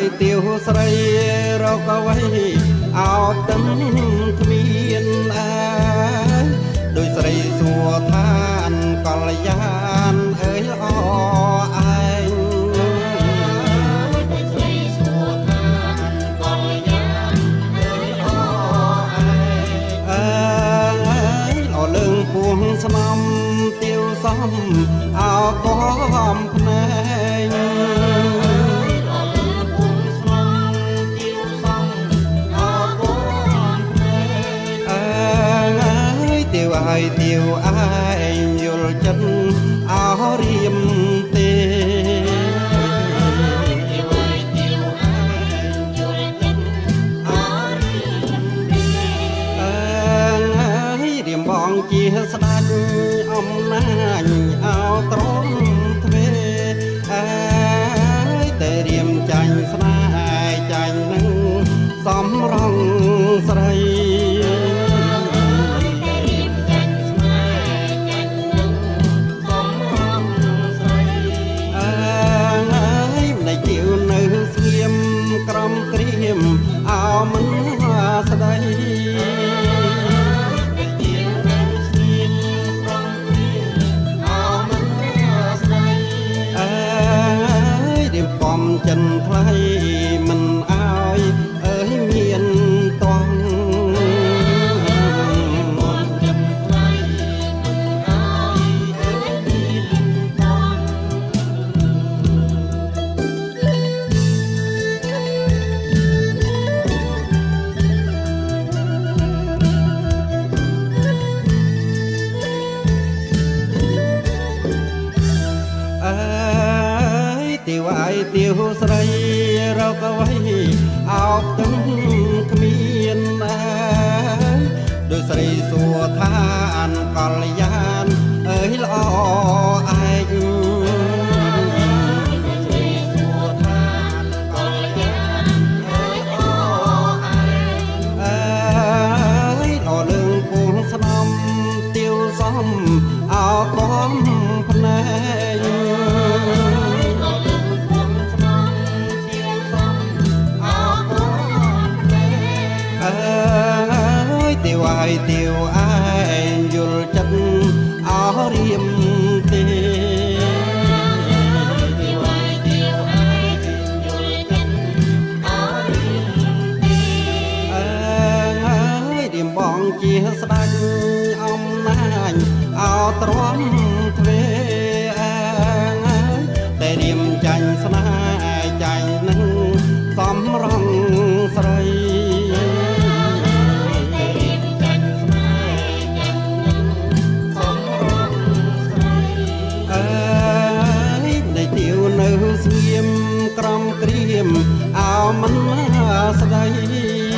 ឲ្យទៀវស្រីរកអ្វីអោបទឹកគ្មានអើយដោយស្រីសួរឋានកល្យានអើយល្អឯងដោយស្រីសួរឋានកល្យានអើយល្អឯងអើយល្អលឹងពួងស្នំទៀវសំអោកំភ្នែងហើយទៀវឯងយល់ចិត្តអោរៀមទេទៀវឯងទៀវឯងយល់ចិត្តអោរៀមទេរៀមបងជាស្ដេចអំណាចអោត្រង់ទ្វេតែរៀមចាញ់ស្នេហ៍ចាញ់នឹងសំរងស្រីក្រំក្រៀមអោមិនស្ដីទៀវនៅស្ងៀមក្រំក្រៀមអោមិនស្ដីរៀបបំចិនថ្លៃមិនអើយអើយមានតង់ទៀវឯងទៀវស្រីរកអ្វីអោបទឹកគ្មានដោយស្រីសួរឋានកល្យានអើយល្អឯងស្រីសួរឋានកល្យានអើយល្អឯងល្អលឹងពួងស្នំទៀវសំអោកំភ្នែងទៀវឯងទៀវឯងយល់ចិត្តអោរៀមទេទៀវឯងទៀវឯងយល់ចិត្តអោរៀមទេរៀមបងជាស្ដេចអំណាចអោទ្រាំទ្វេតែរៀមចាញ់ស្នេហ៍ចាញ់នឹងសំរងស្រីស្ងៀមក្រំក្រៀមអោមិនស្ដី